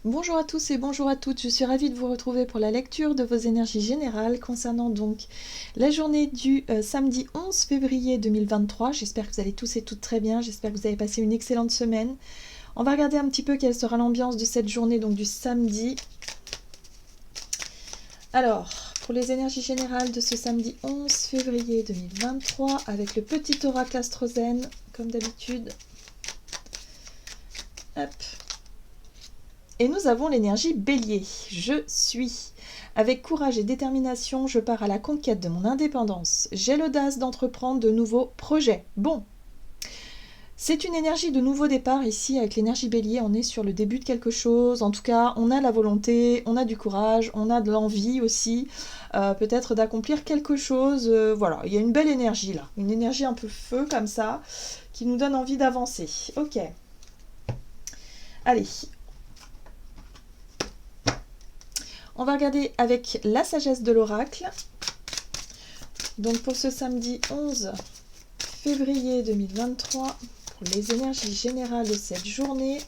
Bonjour à tous et bonjour à toutes, je suis ravie de vous retrouver pour la lecture de vos énergies générales concernant donc la journée du samedi 11 février 2023. J'espère que vous allez tous et toutes très bien, j'espère que vous avez passé une excellente semaine. On va regarder un petit peu quelle sera l'ambiance de cette journée, donc du samedi. Alors, pour les énergies générales de ce samedi 11 février 2023, avec le petit oracle astrozène, comme d'habitude. Hop. Et nous avons l'énergie bélier. Je suis. Avec courage et détermination, je pars à la conquête de mon indépendance. J'ai l'audace d'entreprendre de nouveaux projets. Bon. C'est une énergie de nouveau départ ici avec l'énergie bélier. On est sur le début de quelque chose. En tout cas, on a la volonté, on a du courage, on a de l'envie aussi. Peut-être d'accomplir quelque chose. Voilà, il y a une belle énergie là. Une énergie un peu feu comme ça qui nous donne envie d'avancer. Ok. Allez. On va regarder avec la sagesse de l'oracle. Donc pour ce samedi 11 février 2023, pour les énergies générales de cette journée.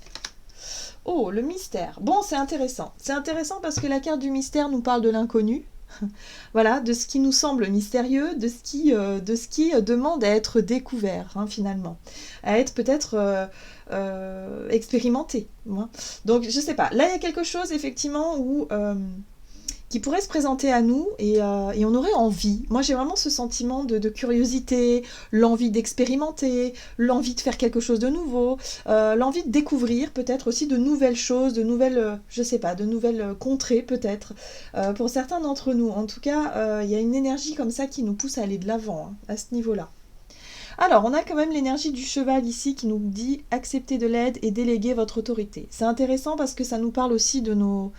Oh, le mystère. Bon, c'est intéressant. C'est intéressant parce que la carte du mystère nous parle de l'inconnu. Voilà, de ce qui nous semble mystérieux, de ce qui demande à être découvert, hein, finalement. À être peut-être expérimenté. Hein. Donc, je sais pas. Là, il y a quelque chose, effectivement, où... qui pourrait se présenter à nous et on aurait envie. Moi, j'ai vraiment ce sentiment de curiosité, l'envie d'expérimenter, l'envie de faire quelque chose de nouveau, l'envie de découvrir peut-être aussi de nouvelles choses, de nouvelles, je sais pas, de nouvelles contrées peut-être, pour certains d'entre nous. En tout cas, il y a une énergie comme ça qui nous pousse à aller de l'avant, hein, à ce niveau-là. Alors, on a quand même l'énergie du cheval ici qui nous dit accepter de l'aide et déléguer votre autorité. C'est intéressant parce que ça nous parle aussi de nos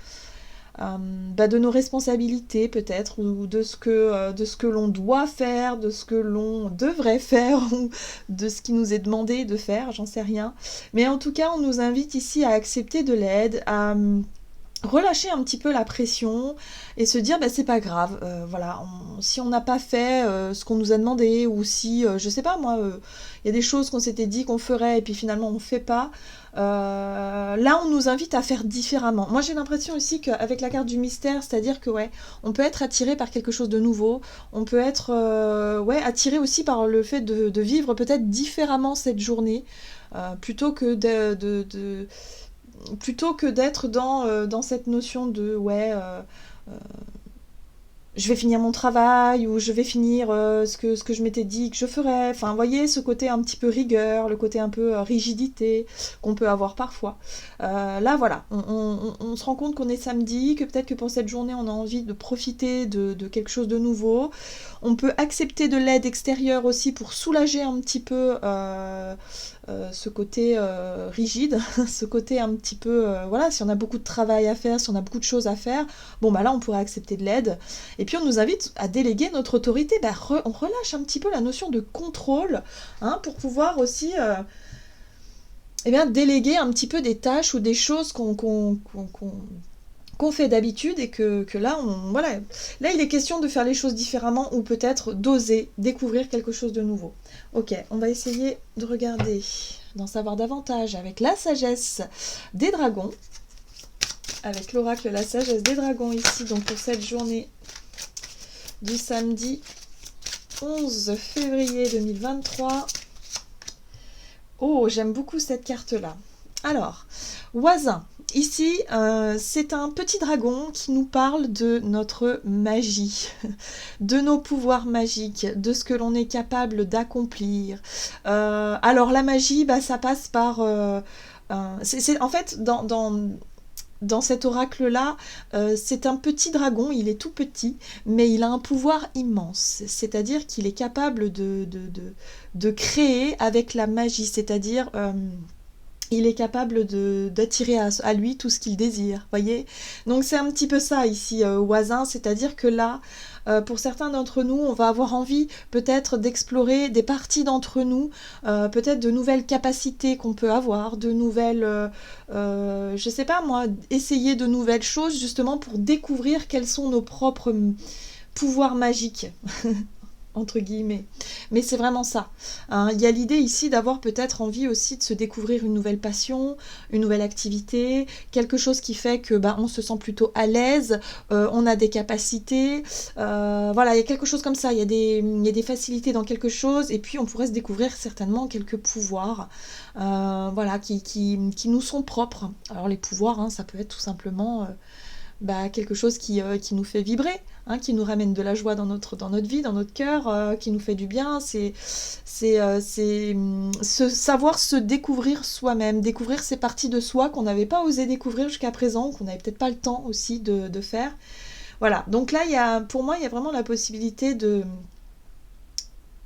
responsabilités peut-être, ou de ce que l'on doit faire, de ce que l'on devrait faire, ou de ce qui nous est demandé de faire, j'en sais rien. Mais en tout cas, on nous invite ici à accepter de l'aide, à relâcher un petit peu la pression et se dire c'est pas grave, voilà, si on n'a pas fait ce qu'on nous a demandé, ou si je sais pas moi, il y a des choses qu'on s'était dit qu'on ferait et puis finalement on fait pas, là on nous invite à faire différemment. Moi j'ai l'impression aussi qu'avec la carte du mystère, c'est à dire que ouais, on peut être attiré par quelque chose de nouveau, on peut être attiré aussi par le fait de vivre peut-être différemment cette journée, plutôt que plutôt que d'être dans cette notion de je vais finir mon travail, ou je vais finir ce que je m'étais dit que je ferais. Enfin, vous voyez, ce côté un petit peu rigueur, le côté un peu rigidité qu'on peut avoir parfois. Là, voilà, on se rend compte qu'on est samedi, que peut-être que pour cette journée, on a envie de profiter de quelque chose de nouveau. On peut accepter de l'aide extérieure aussi pour soulager un petit peu ce côté rigide, ce côté un petit peu, voilà, si on a beaucoup de travail à faire, si on a beaucoup de choses à faire, bon bah là on pourrait accepter de l'aide. Et puis on nous invite à déléguer notre autorité, on relâche un petit peu la notion de contrôle, hein, pour pouvoir aussi déléguer un petit peu des tâches ou des choses qu'on fait d'habitude, et que là, voilà. Là, il est question de faire les choses différemment, ou peut-être d'oser découvrir quelque chose de nouveau. Ok, on va essayer de regarder, d'en savoir davantage avec la sagesse des dragons, avec l'oracle la sagesse des dragons ici, donc pour cette journée du samedi 11 février 2023. Oh, j'aime beaucoup cette carte-là. Alors, Voisin. Ici, c'est un petit dragon qui nous parle de notre magie, de nos pouvoirs magiques, de ce que l'on est capable d'accomplir. Alors la magie, ça passe par... en fait, dans cet oracle-là, c'est un petit dragon, il est tout petit, mais il a un pouvoir immense. C'est-à-dire qu'il est capable de créer avec la magie, c'est-à-dire... il est capable d'attirer à lui tout ce qu'il désire, voyez. Donc c'est un petit peu ça ici, Voisin, c'est-à-dire que là, pour certains d'entre nous, on va avoir envie peut-être d'explorer des parties d'entre nous, peut-être de nouvelles capacités qu'on peut avoir, de nouvelles, je sais pas moi, essayer de nouvelles choses justement pour découvrir quels sont nos propres pouvoirs magiques. entre guillemets. Mais c'est vraiment ça. Hein. Il y a l'idée ici d'avoir peut-être envie aussi de se découvrir une nouvelle passion, une nouvelle activité, quelque chose qui fait que on se sent plutôt à l'aise, on a des capacités, voilà, il y a quelque chose comme ça, il y a des facilités dans quelque chose, et puis on pourrait se découvrir certainement quelques pouvoirs, voilà, qui nous sont propres. Alors les pouvoirs, hein, ça peut être tout simplement... quelque chose qui nous fait vibrer, hein, qui nous ramène de la joie dans notre vie, dans notre cœur, qui nous fait du bien. C'est savoir se découvrir soi-même, découvrir ces parties de soi qu'on n'avait pas osé découvrir jusqu'à présent, qu'on n'avait peut-être pas le temps aussi de faire. Voilà, donc là, pour moi, il y a vraiment la possibilité de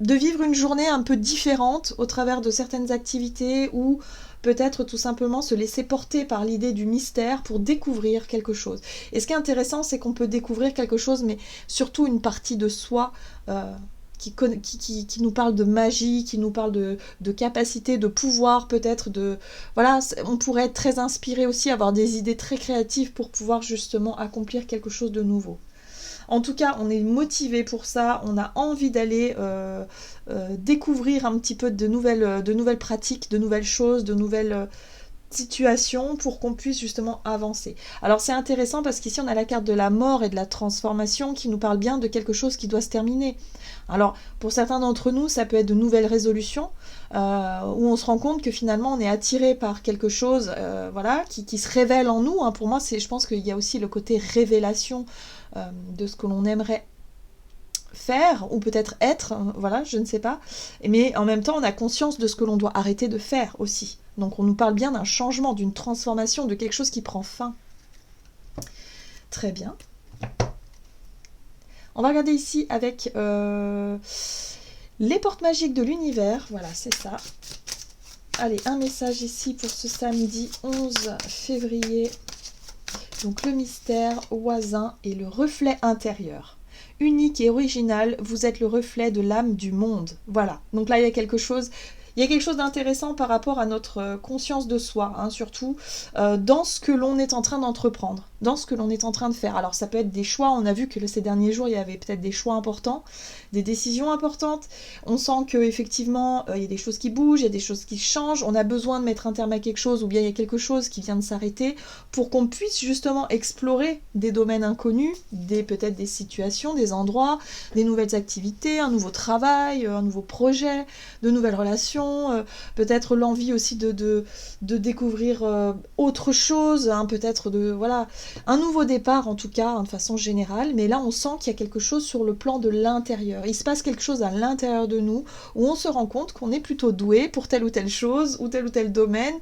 vivre une journée un peu différente au travers de certaines activités ou peut-être tout simplement se laisser porter par l'idée du mystère pour découvrir quelque chose. Et ce qui est intéressant, c'est qu'on peut découvrir quelque chose, mais surtout une partie de soi qui nous parle de magie, qui nous parle de capacité, de pouvoir peut-être, voilà, on pourrait être très inspiré aussi, avoir des idées très créatives pour pouvoir justement accomplir quelque chose de nouveau. En tout cas, on est motivé pour ça, on a envie d'aller découvrir un petit peu de nouvelles pratiques, de nouvelles choses, de nouvelles situations pour qu'on puisse justement avancer. Alors c'est intéressant parce qu'ici on a la carte de la mort et de la transformation qui nous parle bien de quelque chose qui doit se terminer. Alors pour certains d'entre nous, ça peut être de nouvelles résolutions où on se rend compte que finalement on est attiré par quelque chose voilà, qui se révèle en nous. Hein. Pour moi, je pense qu'il y a aussi le côté révélation de ce que l'on aimerait faire ou peut-être être, voilà, je ne sais pas, mais en même temps on a conscience de ce que l'on doit arrêter de faire aussi. Donc on nous parle bien d'un changement, d'une transformation, de quelque chose qui prend fin. Très bien. On va regarder ici avec les portes magiques de l'univers, voilà, c'est ça. Allez, un message ici pour ce samedi 11 février. Donc le mystère, Oisin et le reflet intérieur. Unique et original, vous êtes le reflet de l'âme du monde. Voilà, donc là il y a quelque chose d'intéressant par rapport à notre conscience de soi, hein, surtout dans ce que l'on est en train d'entreprendre, dans ce que l'on est en train de faire. Alors ça peut être des choix, on a vu que ces derniers jours il y avait peut-être des choix importants, des décisions importantes, on sent qu'effectivement il y a des choses qui bougent, il y a des choses qui changent, on a besoin de mettre un terme à quelque chose ou bien il y a quelque chose qui vient de s'arrêter pour qu'on puisse justement explorer des domaines inconnus, peut-être des situations, des endroits, des nouvelles activités, un nouveau travail, un nouveau projet, de nouvelles relations, peut-être l'envie aussi de découvrir autre chose, hein, peut-être voilà, un nouveau départ en tout cas, hein, de façon générale, mais là on sent qu'il y a quelque chose sur le plan de l'intérieur. Il se passe quelque chose à l'intérieur de nous où on se rend compte qu'on est plutôt doué pour telle ou telle chose ou tel domaine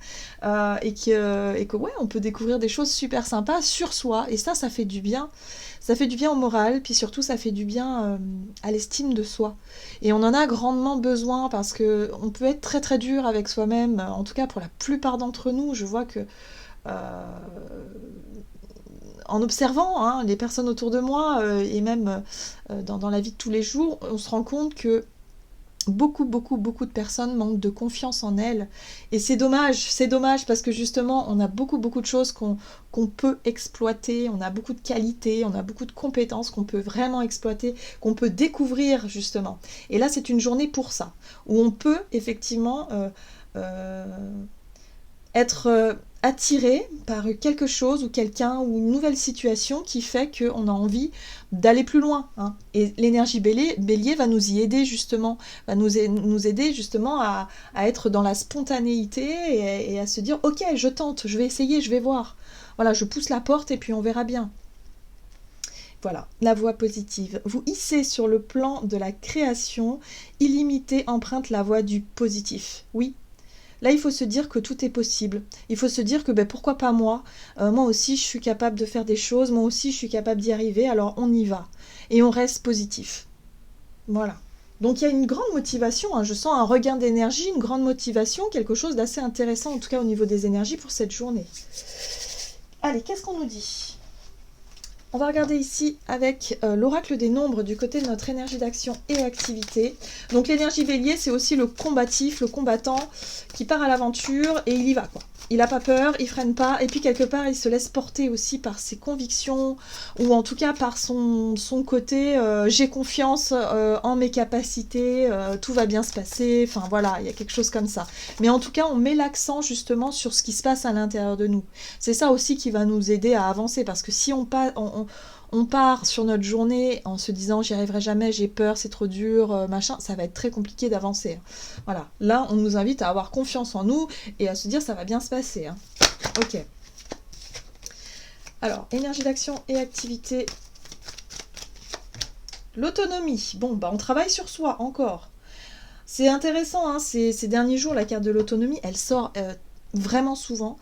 et que ouais, on peut découvrir des choses super sympas sur soi et ça fait du bien. Ça fait du bien au moral, puis surtout ça fait du bien à l'estime de soi. Et on en a grandement besoin parce qu'on peut être très très dur avec soi-même, en tout cas pour la plupart d'entre nous. Je vois que en observant hein, les personnes autour de moi et même dans la vie de tous les jours, on se rend compte que beaucoup de personnes manquent de confiance en elles et c'est dommage parce que justement on a beaucoup de choses qu'on peut exploiter, on a beaucoup de qualités, on a beaucoup de compétences qu'on peut vraiment exploiter, qu'on peut découvrir justement. Et là c'est une journée pour ça, où on peut effectivement être attiré par quelque chose ou quelqu'un ou une nouvelle situation qui fait qu'on a envie d'aller plus loin. Hein. Et l'énergie bélier va nous y aider justement, va nous aider justement à être dans la spontanéité et à se dire ok, je tente, je vais essayer, je vais voir. Voilà, je pousse la porte et puis on verra bien. Voilà, la voie positive. Vous hissez sur le plan de la création, illimité emprunte la voie du positif. Oui. Là, il faut se dire que tout est possible. Il faut se dire que pourquoi pas moi moi aussi, je suis capable de faire des choses. Moi aussi, je suis capable d'y arriver. Alors, on y va. Et on reste positif. Voilà. Donc, il y a une grande motivation. Hein. Je sens un regain d'énergie, une grande motivation, quelque chose d'assez intéressant, en tout cas au niveau des énergies pour cette journée. Allez, qu'est-ce qu'on nous dit ? On va regarder ici avec l'oracle des nombres du côté de notre énergie d'action et activité. Donc l'énergie bélier, c'est aussi le combatif, le combattant qui part à l'aventure et il y va quoi. il n'a pas peur, il freine pas, et puis quelque part, il se laisse porter aussi par ses convictions, ou en tout cas par son côté j'ai confiance en mes capacités, tout va bien se passer, enfin voilà, il y a quelque chose comme ça. Mais en tout cas, on met l'accent justement sur ce qui se passe à l'intérieur de nous. C'est ça aussi qui va nous aider à avancer, parce que si on part sur notre journée en se disant j'y arriverai jamais, j'ai peur, c'est trop dur, machin, ça va être très compliqué d'avancer. Voilà, là on nous invite à avoir confiance en nous et à se dire ça va bien se passer. Ok. Alors, énergie d'action et activité. L'autonomie. Bon, bah on travaille sur soi encore. C'est intéressant, hein, ces derniers jours, la carte de l'autonomie, elle sort vraiment souvent.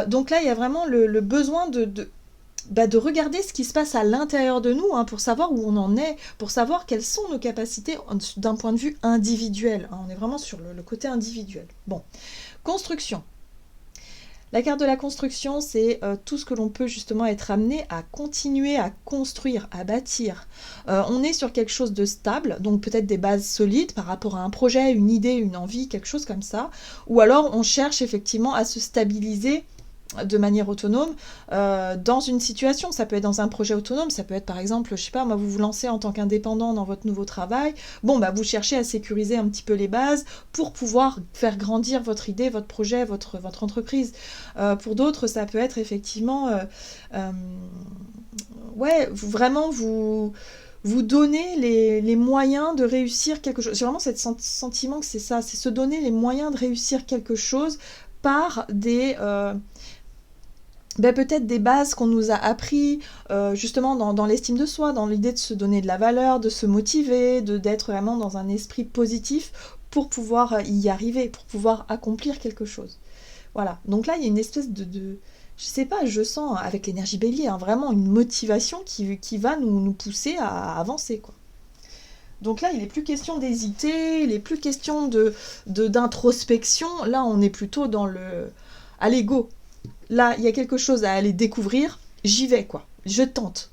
Donc là, il y a vraiment le besoin de regarder ce qui se passe à l'intérieur de nous, hein, pour savoir où on en est, pour savoir quelles sont nos capacités d'un point de vue individuel. Hein, on est vraiment sur le côté individuel. Bon, construction. La carte de la construction, c'est tout ce que l'on peut justement être amené à continuer à construire, à bâtir. On est sur quelque chose de stable, donc peut-être des bases solides par rapport à un projet, une idée, une envie, quelque chose comme ça. Ou alors on cherche effectivement à se stabiliser de manière autonome dans une situation. Ça peut être dans un projet autonome, ça peut être par exemple, je sais pas, moi vous vous lancez en tant qu'indépendant dans votre nouveau travail, bon bah vous cherchez à sécuriser un petit peu les bases pour pouvoir faire grandir votre idée, votre projet, votre entreprise. Pour d'autres, ça peut être effectivement vraiment vous donner les moyens de réussir quelque chose. J'ai vraiment ce sentiment que c'est ça, c'est se donner les moyens de réussir quelque chose par des peut-être des bases qu'on nous a appris justement dans l'estime de soi, dans l'idée de se donner de la valeur, de se motiver, d'être vraiment dans un esprit positif pour pouvoir y arriver, pour pouvoir accomplir quelque chose. Voilà, donc là il y a une espèce je sais pas, je sens avec l'énergie bélier, hein, vraiment une motivation qui va nous pousser à avancer, quoi. Donc là, il n'est plus question d'hésiter, il n'est plus question d'introspection, là on est plutôt dans à l'ego. Là, il y a quelque chose à aller découvrir, j'y vais, quoi. Je tente.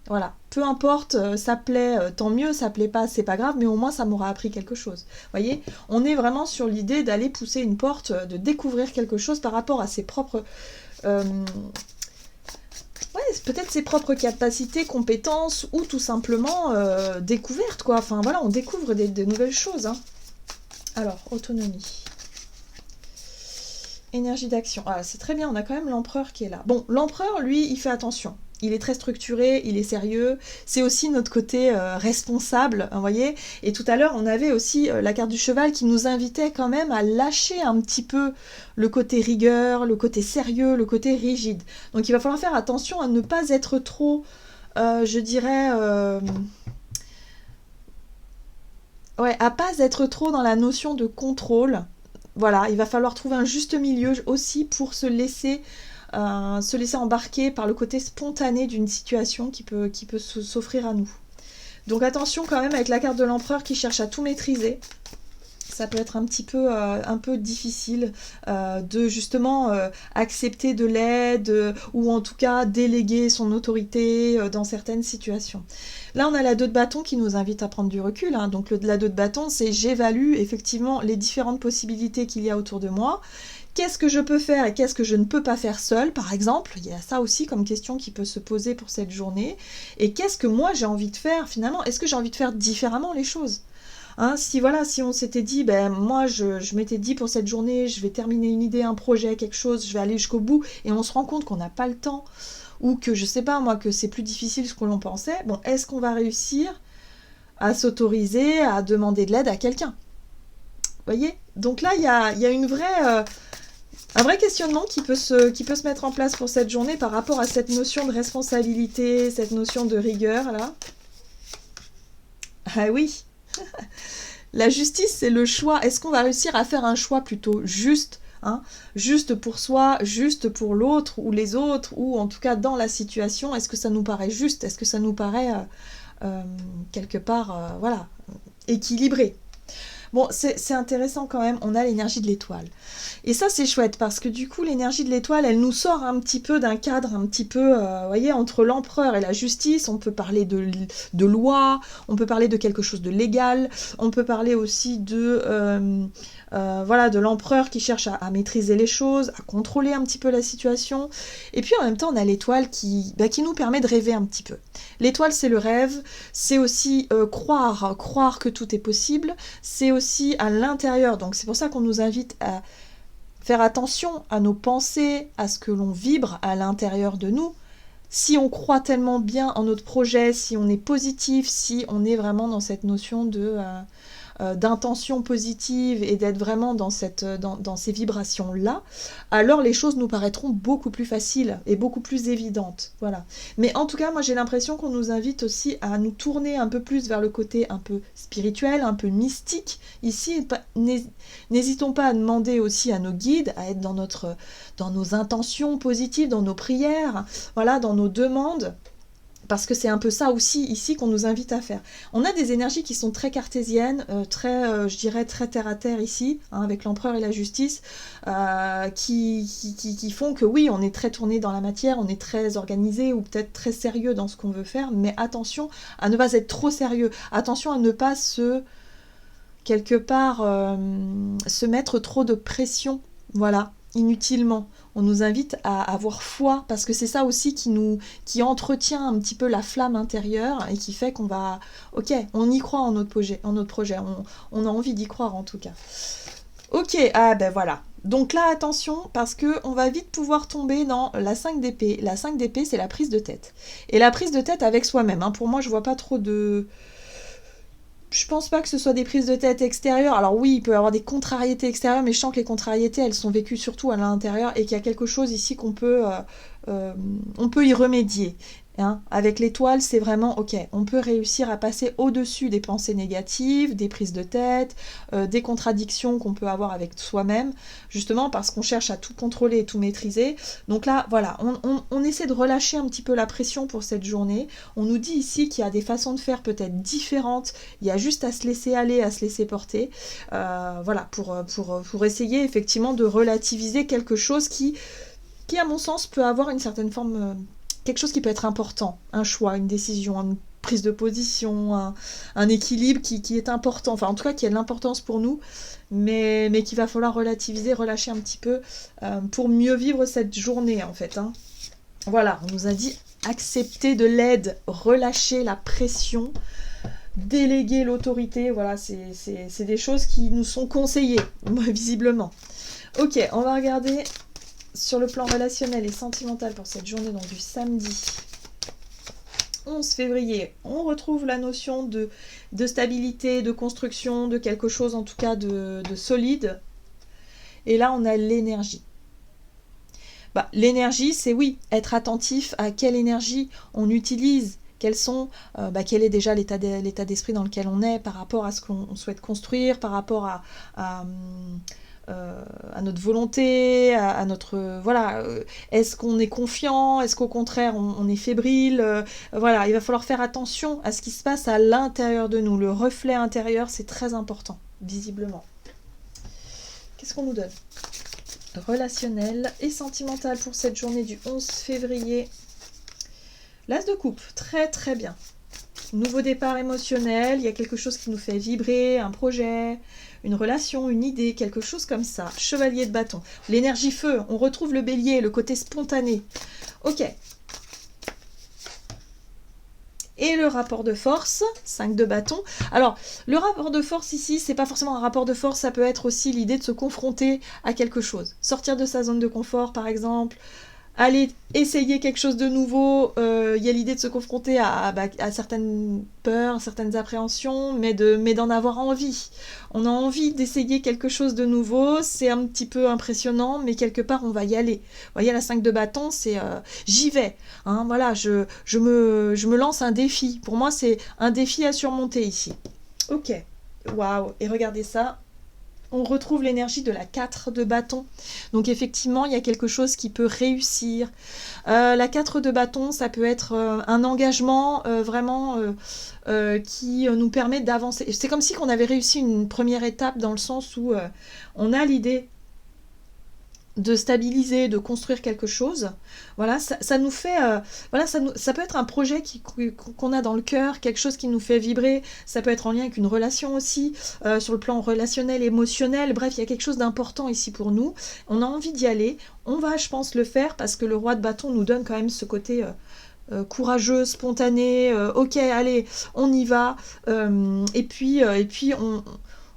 Voilà. Peu importe, ça plaît, tant mieux, ça plaît pas, c'est pas grave, mais au moins ça m'aura appris quelque chose. Vous voyez, on est vraiment sur l'idée d'aller pousser une porte, de découvrir quelque chose par rapport à ses propres... peut-être ses propres capacités, compétences, ou tout simplement découvertes, quoi. Enfin, voilà, on découvre de nouvelles choses, hein. Alors, autonomie. Énergie d'action. Ah, c'est très bien, on a quand même l'empereur qui est là. Bon, l'empereur, lui, il fait attention. Il est très structuré, il est sérieux. C'est aussi notre côté responsable, vous voyez. Et tout à l'heure, on avait aussi la carte du cheval qui nous invitait quand même à lâcher un petit peu le côté rigueur, le côté sérieux, le côté rigide. Donc il va falloir faire attention à ne pas être trop, je dirais... à pas être trop dans la notion de contrôle. Voilà, il va falloir trouver un juste milieu aussi pour se laisser embarquer par le côté spontané d'une situation qui peut s'offrir à nous. Donc attention quand même avec la carte de l'empereur qui cherche à tout maîtriser. Ça peut être un peu difficile de justement accepter de l'aide ou en tout cas déléguer son autorité dans certaines situations. Là, on a la 2 de bâton qui nous invite à prendre du recul. Hein. Donc la 2 de bâton, c'est j'évalue effectivement les différentes possibilités qu'il y a autour de moi. Qu'est-ce que je peux faire et qu'est-ce que je ne peux pas faire seule, par exemple? Il y a ça aussi comme question qui peut se poser pour cette journée. Et qu'est-ce que moi j'ai envie de faire finalement? Est-ce que j'ai envie de faire différemment les choses? Hein, si on s'était dit, moi je m'étais dit pour cette journée, je vais terminer une idée, un projet, quelque chose, je vais aller jusqu'au bout, et on se rend compte qu'on n'a pas le temps, ou que je sais pas moi, que c'est plus difficile que l'on pensait, bon, est-ce qu'on va réussir à s'autoriser à demander de l'aide à quelqu'un? Vous voyez? Donc là, il y a un vrai questionnement qui peut se mettre en place pour cette journée par rapport à cette notion de responsabilité, cette notion de rigueur, là. Ah oui. La justice, c'est le choix. Est-ce qu'on va réussir à faire un choix plutôt juste, hein, juste pour soi, juste pour l'autre ou les autres, ou en tout cas dans la situation, est-ce que ça nous paraît juste? Est-ce que ça nous paraît quelque part équilibré? Bon, c'est intéressant quand même, on a l'énergie de l'étoile. Et ça, c'est chouette, parce que du coup, l'énergie de l'étoile, elle nous sort un petit peu d'un cadre, un petit peu, vous voyez, entre l'empereur et la justice, on peut parler de loi, on peut parler de quelque chose de légal, on peut parler aussi de voilà, de l'empereur qui cherche à maîtriser les choses, à contrôler un petit peu la situation. Et puis en même temps, on a l'étoile qui nous permet de rêver un petit peu. L'étoile, c'est le rêve, c'est aussi croire que tout est possible, c'est aussi à l'intérieur. Donc c'est pour ça qu'on nous invite à faire attention à nos pensées, à ce que l'on vibre à l'intérieur de nous. Si on croit tellement bien en notre projet, si on est positif, si on est vraiment dans cette notion d'intention positive et d'être vraiment dans ces vibrations-là, alors les choses nous paraîtront beaucoup plus faciles et beaucoup plus évidentes. Voilà. Mais en tout cas, moi j'ai l'impression qu'on nous invite aussi à nous tourner un peu plus vers le côté un peu spirituel, un peu mystique. Ici, n'hésitons pas à demander aussi à nos guides, à être dans nos intentions positives, dans nos prières, voilà, dans nos demandes. Parce que c'est un peu ça aussi ici qu'on nous invite à faire. On a des énergies qui sont très cartésiennes, je dirais très terre à terre ici, hein, avec l'empereur et la justice, qui font que oui, on est très tourné dans la matière, on est très organisé ou peut-être très sérieux dans ce qu'on veut faire, mais attention à ne pas être trop sérieux, attention à ne pas quelque part, se mettre trop de pression, voilà, inutilement. On nous invite à avoir foi, parce que c'est ça aussi qui entretient un petit peu la flamme intérieure et qui fait qu'on va... Ok, on y croit en notre projet, on a envie d'y croire en tout cas. Ok, ah ben voilà. Donc là, attention, parce qu'on va vite pouvoir tomber dans la 5 d'épée. La 5 d'épée, c'est la prise de tête. Et la prise de tête avec soi-même, hein. Pour moi, je vois pas trop de... Je pense pas que ce soit des prises de tête extérieures. Alors oui, il peut y avoir des contrariétés extérieures, mais je sens que les contrariétés, elles sont vécues surtout à l'intérieur et qu'il y a quelque chose ici on peut y remédier. Hein. Avec l'étoile, c'est vraiment, ok, on peut réussir à passer au-dessus des pensées négatives, des prises de tête, des contradictions qu'on peut avoir avec soi-même, justement parce qu'on cherche à tout contrôler et tout maîtriser. Donc là, voilà, on essaie de relâcher un petit peu la pression pour cette journée. On nous dit ici qu'il y a des façons de faire peut-être différentes, il y a juste à se laisser aller, à se laisser porter, voilà, pour essayer effectivement de relativiser quelque chose qui à mon sens peut avoir une certaine forme... quelque chose qui peut être important, un choix, une décision, une prise de position, un équilibre qui est important, enfin en tout cas qui a de l'importance pour nous, mais qu'il va falloir relativiser, relâcher un petit peu pour mieux vivre cette journée en fait. Hein. Voilà, on nous a dit accepter de l'aide, relâcher la pression, déléguer l'autorité, voilà, c'est des choses qui nous sont conseillées, visiblement. Ok, on va regarder... sur le plan relationnel et sentimental pour cette journée, donc du samedi 11 février, on retrouve la notion de stabilité, de construction, de quelque chose en tout cas de solide. Et là, on a l'énergie. L'énergie, c'est oui, être attentif à quelle énergie on utilise, quel est déjà l'état d'esprit dans lequel on est par rapport à ce qu'on souhaite construire, par rapport à notre volonté, à notre... voilà, est-ce qu'on est confiant, est-ce qu'au contraire on est fébrile, voilà, il va falloir faire attention à ce qui se passe à l'intérieur de nous. Le reflet intérieur, c'est très important, visiblement. Qu'est-ce qu'on nous donne ? Relationnel et sentimental pour cette journée du 11 février. L'As de coupe, très très bien. Nouveau départ émotionnel, il y a quelque chose qui nous fait vibrer, un projet, une relation, une idée, quelque chose comme ça. Chevalier de bâton. L'énergie feu, on retrouve le bélier, le côté spontané. Ok. Et le rapport de force, 5 de bâton. Alors, le rapport de force ici, c'est pas forcément un rapport de force, ça peut être aussi l'idée de se confronter à quelque chose. Sortir de sa zone de confort, par exemple. Aller essayer quelque chose de nouveau, y a l'idée de se confronter à certaines peurs, certaines appréhensions, mais d'en avoir envie. On a envie d'essayer quelque chose de nouveau, c'est un petit peu impressionnant, mais quelque part on va y aller. Vous voyez, la 5 de bâton, c'est j'y vais. Hein, voilà, je me lance un défi. Pour moi, c'est un défi à surmonter ici. Ok, waouh, et regardez ça. On retrouve l'énergie de la 4 de bâton. Donc effectivement, il y a quelque chose qui peut réussir. La 4 de bâton, ça peut être un engagement vraiment qui nous permet d'avancer. C'est comme si on avait réussi une première étape dans le sens où on a l'idée de stabiliser, de construire quelque chose. Voilà, ça nous fait... voilà, ça peut être un projet qu'on a dans le cœur, quelque chose qui nous fait vibrer. Ça peut être en lien avec une relation aussi, sur le plan relationnel, émotionnel. Bref, il y a quelque chose d'important ici pour nous. On a envie d'y aller. On va, je pense, le faire parce que le roi de bâton nous donne quand même ce côté... courageux, spontané, ok, allez, on y va, et puis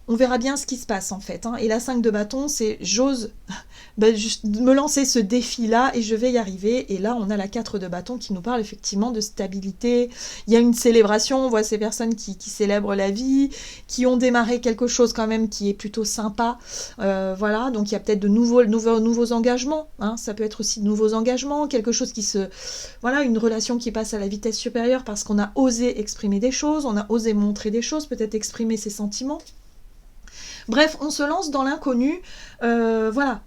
on verra bien ce qui se passe en fait. Hein. Et la 5 de bâton, c'est j'ose juste me lancer ce défi-là et je vais y arriver. Et là, on a la 4 de bâton qui nous parle effectivement de stabilité. Il y a une célébration, on voit ces personnes qui célèbrent la vie, qui ont démarré quelque chose quand même qui est plutôt sympa. Voilà, donc il y a peut-être de nouveaux engagements. Hein. Ça peut être aussi de nouveaux engagements, quelque chose qui se... Voilà, une relation qui passe à la vitesse supérieure parce qu'on a osé exprimer des choses, on a osé montrer des choses, peut-être exprimer ses sentiments. Bref, on se lance dans l'inconnu. Voilà,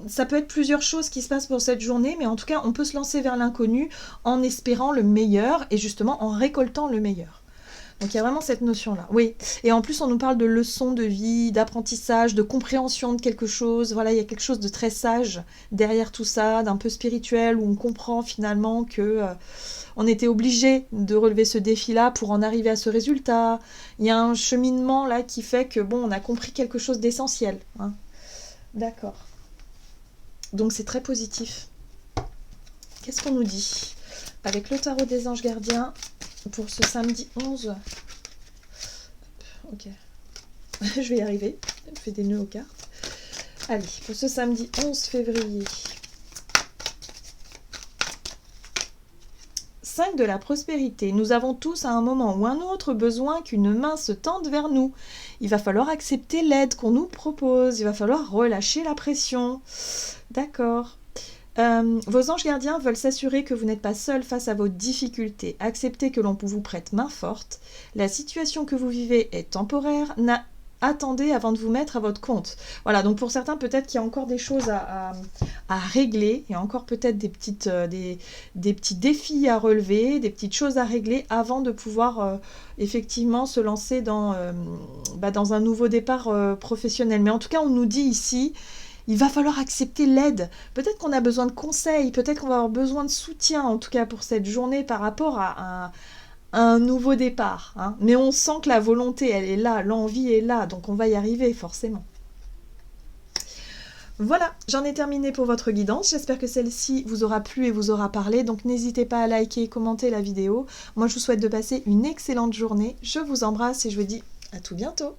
ça peut être plusieurs choses qui se passent pour cette journée, mais en tout cas, on peut se lancer vers l'inconnu en espérant le meilleur et justement en récoltant le meilleur. Donc il y a vraiment cette notion-là. Oui, et en plus on nous parle de leçons de vie, d'apprentissage, de compréhension de quelque chose. Voilà, il y a quelque chose de très sage derrière tout ça, d'un peu spirituel, où on comprend finalement que on était obligé de relever ce défi-là pour en arriver à ce résultat. Il y a un cheminement là qui fait que bon, on a compris quelque chose d'essentiel. Hein. D'accord. Donc c'est très positif. Qu'est-ce qu'on nous dit avec le tarot des anges gardiens pour ce samedi 11. Ok. Je vais y arriver. Je fais des nœuds aux cartes. Allez, pour ce samedi 11 février. 5 de la prospérité. Nous avons tous à un moment ou un autre besoin qu'une main se tende vers nous. Il va falloir accepter l'aide qu'on nous propose. Il va falloir relâcher la pression. D'accord. Vos anges gardiens veulent s'assurer que vous n'êtes pas seul face à vos difficultés. Acceptez que l'on vous prête main forte. La situation que vous vivez est temporaire. Attendez avant de vous mettre à votre compte. Voilà, donc pour certains, peut-être qu'il y a encore des choses à régler. Il y a encore peut-être des petits défis à relever, des petites choses à régler avant de pouvoir effectivement se lancer dans un nouveau départ professionnel. Mais en tout cas, on nous dit ici... Il va falloir accepter l'aide. Peut-être qu'on a besoin de conseils, peut-être qu'on va avoir besoin de soutien, en tout cas pour cette journée, par rapport à un nouveau départ. Hein. Mais on sent que la volonté, elle est là, l'envie est là, donc on va y arriver forcément. Voilà, j'en ai terminé pour votre guidance. J'espère que celle-ci vous aura plu et vous aura parlé. Donc n'hésitez pas à liker et commenter la vidéo. Moi, je vous souhaite de passer une excellente journée. Je vous embrasse et je vous dis à tout bientôt.